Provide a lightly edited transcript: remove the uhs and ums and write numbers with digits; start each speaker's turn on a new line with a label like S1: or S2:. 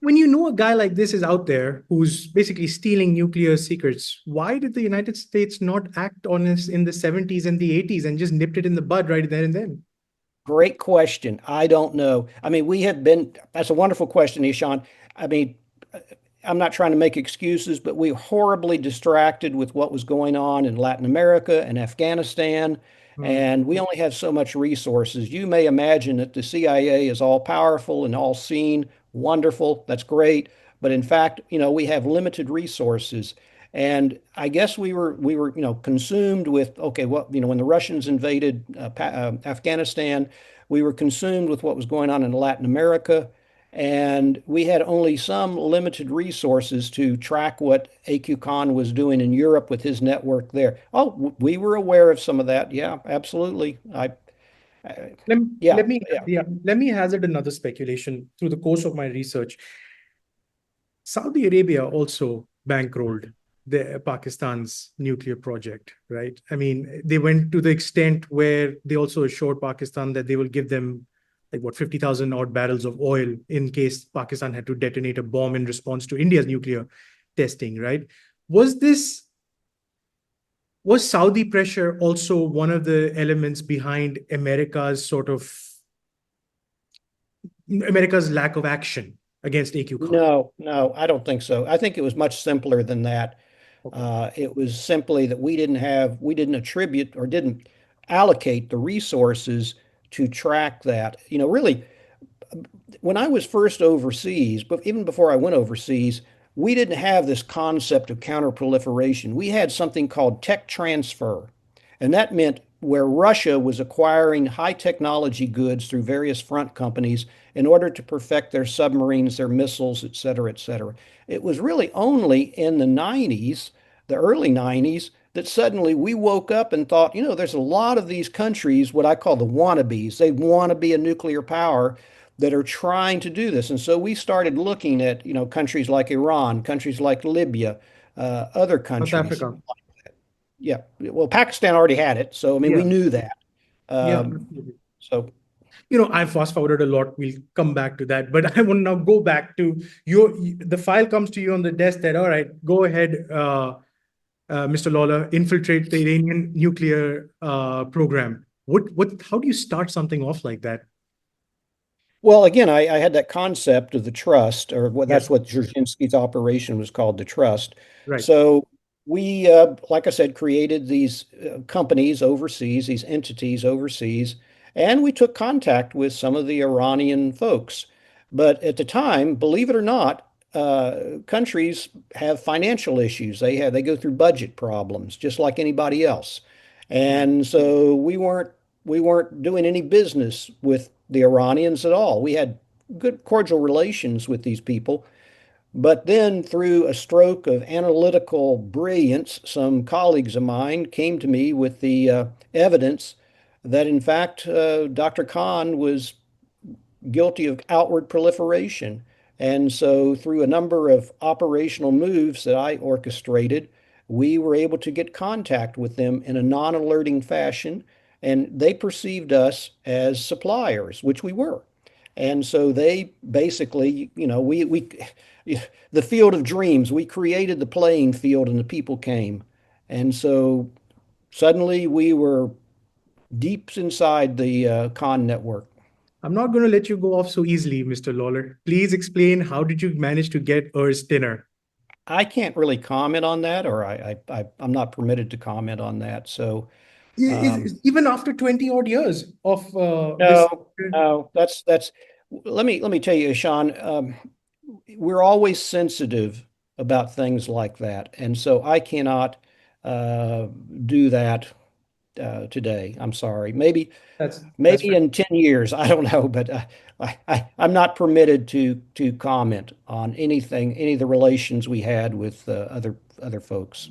S1: when you know a guy like this is out there who's basically stealing nuclear secrets, why did the United States not act on this in the 70s and the 80s and just nipped it in the bud right there and then?
S2: Great question. I don't know. I mean, that's a wonderful question, Ishan. I mean, I'm not trying to make excuses, but we were horribly distracted with what was going on in Latin America and Afghanistan,
S1: Hmm.
S2: and we only have so much resources. You may imagine that the CIA is all powerful and all seen, wonderful, that's great, but in fact, we have limited resources. And I guess we were consumed with, okay, well, when the Russians invaded Afghanistan, we were consumed with what was going on in Latin America, and we had only some limited resources to track what AQ Khan was doing in Europe with his network there. Oh, we were aware of some of that. Yeah, absolutely. I
S1: Let,
S2: yeah,
S1: let me
S2: yeah.
S1: yeah, let me hazard another speculation through the course of my research. Saudi Arabia also bankrolled Pakistan's nuclear project, right? I mean, they went to the extent where they also assured Pakistan that they will give them like what 50,000 odd barrels of oil in case Pakistan had to detonate a bomb in response to India's nuclear testing, right? Was this was Saudi pressure also one of the elements behind America's lack of action against AQ Khan?
S2: No, no, I don't think so. I think it was much simpler than that.
S1: Okay.
S2: It was simply that we didn't attribute or didn't allocate the resources to track that. Really, when I was first overseas, but even before I went overseas, we didn't have this concept of counterproliferation. We had something called tech transfer, and that meant where Russia was acquiring high technology goods through various front companies in order to perfect their submarines, their missiles, et cetera, et cetera. It was really only in the 90s, the early 90s, that suddenly we woke up and thought, there's a lot of these countries, what I call the wannabes. They want to be a nuclear power that are trying to do this. And so we started looking at, countries like Iran, countries like Libya, other
S1: South
S2: countries.
S1: Africa.
S2: Yeah. Well, Pakistan already had it. So, I mean, we
S1: Yeah.
S2: knew that.
S1: Yeah.
S2: Um,
S1: Absolutely.
S2: so,
S1: I fast forwarded a lot. We'll come back to that, but I want to now go back to the file comes to you on the desk that, all right, go ahead, Mr. Lawler, infiltrate the Iranian nuclear program. How do you start something off like that?
S2: well, again, I had that concept of the trust, or that's
S1: Yes,
S2: what Dzerzhinsky's operation was called, the trust.
S1: right.
S2: So we, like I said, created these companies overseas, these entities overseas, and we took contact with some of the Iranian folks. But at the time, believe it or not, countries have financial issues. They go through budget problems, just like anybody else. And so we weren't doing any business with the Iranians at all. We had good cordial relations with these people. But then, through a stroke of analytical brilliance, some colleagues of mine came to me with the evidence that, in fact, Dr. Khan was guilty of outward proliferation. And so, through a number of operational moves that I orchestrated, we were able to get contact with them in a non alerting fashion. And they perceived us as suppliers, which we were. And so they basically, the field of dreams, we created the playing field and the people came. And so suddenly we were deep inside the con network.
S1: I'm not going to let you go off so easily, Mr. Lawler. Please explain how did you manage to get Urs dinner?
S2: I can't really comment on that, or I'm not permitted to comment on that. So,
S1: Even after 20 odd years of this.
S2: no, no, let me tell you, Sean, we're always sensitive about things like that. And so I cannot uh, do that today. I'm sorry. Maybe,
S1: That's
S2: maybe
S1: fair.
S2: in 10 years, I don't know, but I'm not permitted to comment on anything, any of the relations we had with other folks.